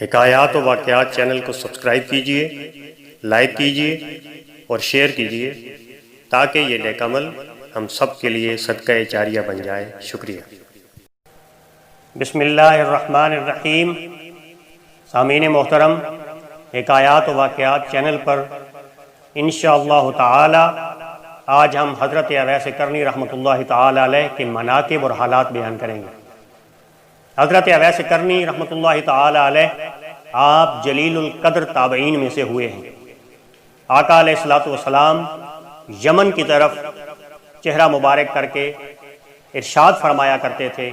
حکایات و واقعات چینل کو سبسکرائب کیجیے، لائک کیجیے اور شیئر کیجیے تاکہ یہ نیک عمل ہم سب کے لیے صدقہ جاریہ بن جائے۔ شکریہ۔ بسم اللہ الرحمن الرحیم۔ سامعین محترم، حکایات و واقعات چینل پر انشاءاللہ تعالی آج ہم حضرت اویس کرنی رحمۃ اللہ تعالی علیہ کے مناقب اور حالات بیان کریں گے۔ حضرت اویس کرنی رحمۃ اللہ تعالی علیہ آپ جلیل القدر تابعین میں سے ہوئے ہیں۔ آقا علیہ الصلوۃ والسلام یمن کی طرف چہرہ مبارک کر کے ارشاد فرمایا کرتے تھے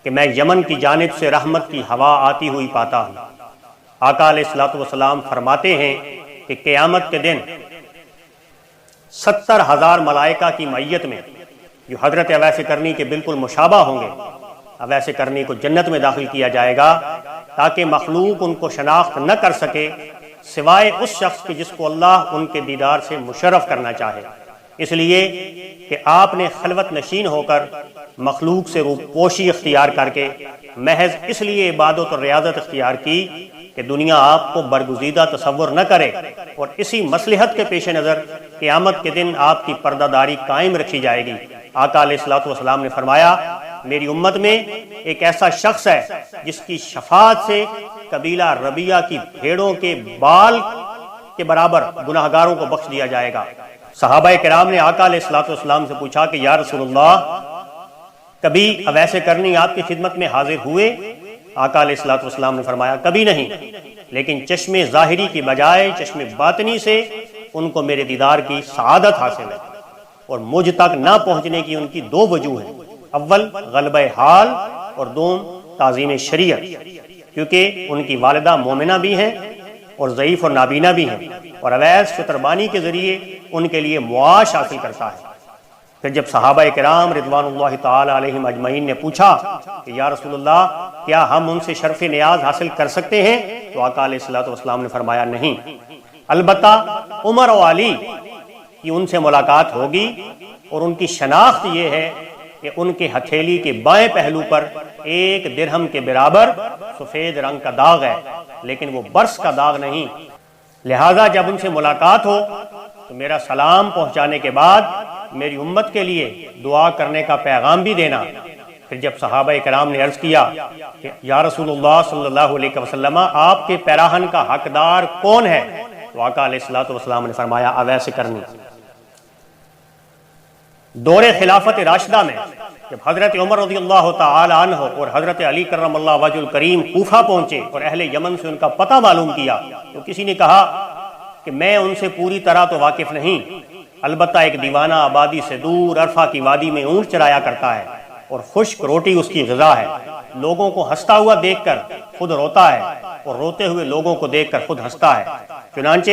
کہ میں یمن کی جانب سے رحمت کی ہوا آتی ہوئی پاتا ہوں۔ آقا علیہ الصلوۃ والسلام فرماتے ہیں کہ قیامت کے دن 70,000 ملائکہ کی معیت میں جو حضرت اویس کرنی کے بالکل مشابہ ہوں گے، اویس کرنی کو جنت میں داخل کیا جائے گا تاکہ مخلوق ان کو شناخت نہ کر سکے سوائے اس شخص کے جس کو اللہ ان کے دیدار سے مشرف کرنا چاہے، اس لیے کہ آپ نے خلوت نشین ہو کر مخلوق سے روپوشی اختیار کر کے محض اس لیے عبادت اور ریاضت اختیار کی کہ دنیا آپ کو برگزیدہ تصور نہ کرے، اور اسی مصلحت کے پیش نظر قیامت کے دن آپ کی پردہ داری قائم رکھی جائے گی۔ آقا علیہ الصلوۃ والسلام نے فرمایا میری امت میں ایک ایسا شخص ہے جس کی شفاعت سے قبیلہ ربیہ کی بھیڑوں کے بال کے برابر گناہگاروں کو بخش دیا جائے گا۔ صحابہ کرام نے آقا علیہ الصلوۃ والسلام سے پوچھا کہ یا رسول اللہ، کبھی اویس کرنی آپ کی خدمت میں حاضر ہوئے؟ آقا علیہ الصلوۃ والسلام نے فرمایا کبھی نہیں، لیکن چشم ظاہری کی بجائے چشم باطنی سے ان کو میرے دیدار کی سعادت حاصل ہے، اور مجھ تک نہ پہنچنے کی ان کی دو وجوہ ہیں، اول غلبہ حال اور دوم تعظیم شریعت، کیونکہ ان کی والدہ مومنہ بھی ہیں اور ضعیف اور نابینا بھی ہیں، اور اویس فطربانی کے ذریعے ان کے لیے معاش حاصل کرتا ہے۔ پھر جب صحابہ کرام رضوان اللہ تعالی علیہم اجمعین نے پوچھا کہ یا رسول اللہ، کیا ہم ان سے شرف نیاز حاصل کر سکتے ہیں؟ تو آقا علیہ الصلوۃ والسلام نے فرمایا نہیں، البتہ عمر و علی کی ان سے ملاقات ہوگی، اور ان کی شناخت یہ ہے کہ ان کے ہتھیلی کے بائیں پہلو پر 1 درہم کے برابر سفید رنگ کا داغ ہے، لیکن وہ برس کا داغ نہیں، لہذا جب ان سے ملاقات ہو تو میرا سلام پہنچانے کے بعد میری امت کے لیے دعا کرنے کا پیغام بھی دینا۔ پھر جب صحابہ کرام نے عرض کیا کہ یا رسول اللہ صلی اللہ علیہ وسلم، آپ کے پیراہن کا حقدار کون ہے؟ تو آقا علیہ الصلوۃ والسلام نے فرمایا اویس کرنی۔ دور خلافت راشدہ میں جب حضرت عمر رضی اللہ تعالی عنہ اور حضرت علی کرم اللہ وجہ الکریم کوفہ پہنچے اور اہل یمن سے ان کا پتہ معلوم کیا، تو کسی نے کہا کہ میں ان سے پوری طرح تو واقف نہیں، البتہ ایک دیوانہ آبادی سے دور عرفہ کی وادی میں اونٹ چرایا کرتا ہے اور خشک روٹی اس کی غذا ہے، لوگوں کو ہنستا ہوا دیکھ کر خود روتا ہے اور روتے ہوئے لوگوں کو دیکھ کر خود ہنستا ہے۔ چنانچہ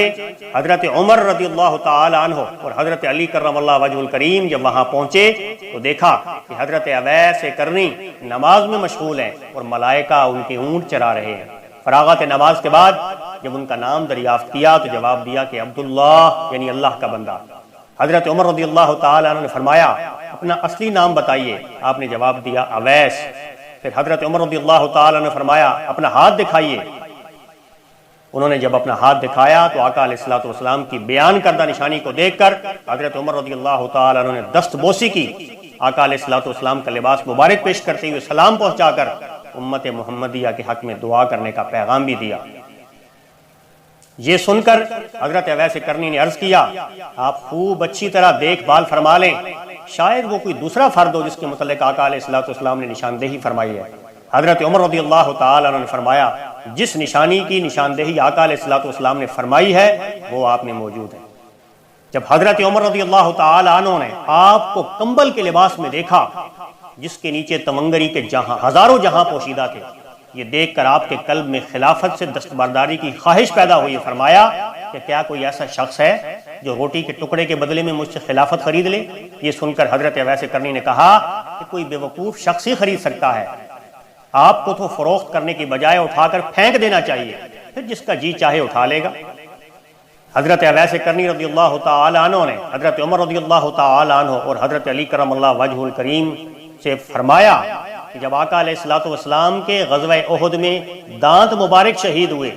حضرت عمر رضی اللہ تعالی عنہ اور حضرت علی کرم اللہ وجہ الکریم جب وہاں پہنچے تو دیکھا کہ حضرت اویس کرنی نماز میں مشغول ہیں اور ملائکہ ان کے اونٹ چرا رہے ہیں۔ فراغت نماز کے بعد جب ان کا نام دریافت کیا تو جواب دیا کہ عبداللہ، یعنی اللہ کا بندہ۔ حضرت عمر رضی اللہ تعالی عنہ نے فرمایا اپنا اصلی نام بتائیے؟ آپ نے جواب دیا اویس۔ پھر حضرت عمر رضی اللہ تعالی عنہ نے فرمایا اپنا ہاتھ دکھائیے۔ انہوں نے جب اپنا ہاتھ دکھایا تو آقا علیہ الصلوۃ والسلام کی بیان کردہ نشانی کو دیکھ کر حضرت عمر رضی اللہ تعالی عنہ نے دست بوسی کی، آقا علیہ الصلوۃ والسلام کا لباس مبارک پیش کرتے ہوئے سلام پہنچا کر امت محمدیہ کے حق میں دعا کرنے کا پیغام بھی دیا۔ یہ سن کر حضرت اویس کرنی نے عرض کیا آپ خوب اچھی طرح دیکھ بھال فرما لیں، شاید وہ کوئی دوسرا فرد ہو جس کے متعلق آقا علیہ الصلوۃ والسلام نے نشاندہی فرمائی ہے۔ حضرت عمر رضی اللہ تعالی عنہ نے فرمایا جس نشانی کی نشاندہی آقا علیہ الصلوۃ والسلام نے فرمائی ہے وہ آپ میں موجود ہے۔ جب حضرت عمر رضی اللہ تعالی عنہ نے آپ کو کمبل کے لباس میں دیکھا جس کے نیچے تمنگری کے جہاں ہزاروں جہاں پوشیدہ تھے، یہ دیکھ کر آپ کے قلب میں خلافت سے دستبرداری کی خواہش پیدا ہوئی۔ فرمایا کہ کیا کوئی ایسا شخص ہے جو روٹی کے ٹکڑے کے بدلے میں مجھ سے خلافت خرید لے؟ یہ سن کر حضرت اویس کرنی نے کہا کہ کوئی بے وقوف شخص ہی خرید سکتا ہے، آپ کو تو فروخت کرنے کی بجائے اٹھا کر پھینک دینا چاہیے، پھر جس کا جی چاہے اٹھا لے گا۔ حضرت اویس کرنی رضی اللہ تعالی عنہ نے حضرت عمر رضی اللہ تعالی عنہ اور حضرت علی کرم اللہ وجہ الکریم سے فرمایا کہ جب آقا علیہ الصلوۃ والسلام کے غزوہ احد میں دانت مبارک شہید ہوئے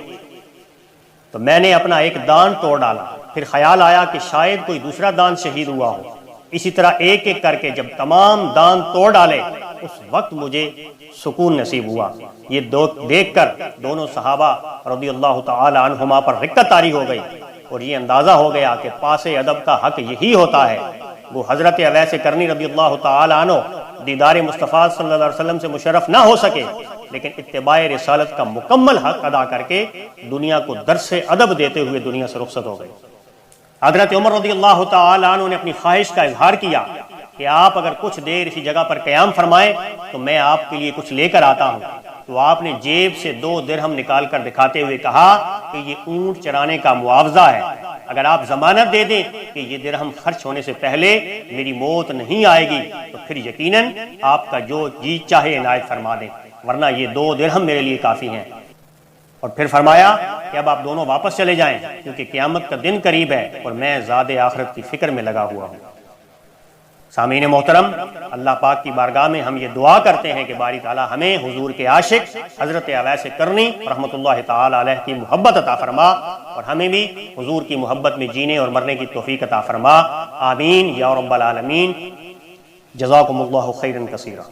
تو میں نے اپنا ایک دانت توڑ ڈالا، پھر خیال آیا کہ شاید کوئی دوسرا دانت شہید ہوا ہو، اسی طرح ایک ایک کر کے جب تمام دانت توڑ ڈالے اس وقت مجھے سکون نصیب ہوا۔ یہ دیکھ کر دونوں صحابہ رضی اللہ تعالی عنہما پر رقت طاری ہو گئی اور یہ اندازہ ہو گیا کہ پاس ادب کا حق یہی ہوتا ہے۔ وہ حضرت اویس کرنی رضی اللہ تعالی عنہ دیدار مصطفیٰ صلی اللہ علیہ وسلم سے مشرف نہ ہو سکے، لیکن اتباع رسالت کا مکمل حق ادا کر کے دنیا کو درس ادب دیتے ہوئے دنیا سے رخصت ہو گئے۔ حضرت عمر رضی اللہ تعالی عنہ نے اپنی خواہش کا اظہار کیا کہ آپ اگر کچھ دیر اسی جگہ پر قیام فرمائیں تو میں آپ کے لیے کچھ لے کر آتا ہوں۔ تو آپ نے جیب سے 2 درہم نکال کر دکھاتے ہوئے کہا کہ یہ اونٹ چرانے کا معاوضہ ہے، اگر آپ ضمانت دے دیں کہ یہ درہم خرچ ہونے سے پہلے میری موت نہیں آئے گی تو پھر یقیناً آپ کا جو جی چاہے عنایت فرما دیں، ورنہ یہ 2 درہم میرے لیے کافی ہیں۔ اور پھر فرمایا کہ اب آپ دونوں واپس چلے جائیں کیونکہ قیامت کا دن قریب ہے اور میں زاد آخرت کی فکر میں لگا ہوا ہوں۔ سامعین محترم، اللہ پاک کی بارگاہ میں ہم یہ دعا کرتے ہیں کہ باری تعالیٰ ہمیں حضور کے عاشق حضرت اویس کرنی رحمۃ اللہ تعالی علیہ کی محبت عطا فرما اور ہمیں بھی حضور کی محبت میں جینے اور مرنے کی توفیق عطا فرما، آمین یا رب العالمین۔ جزاکم اللہ خیرا کثیرا۔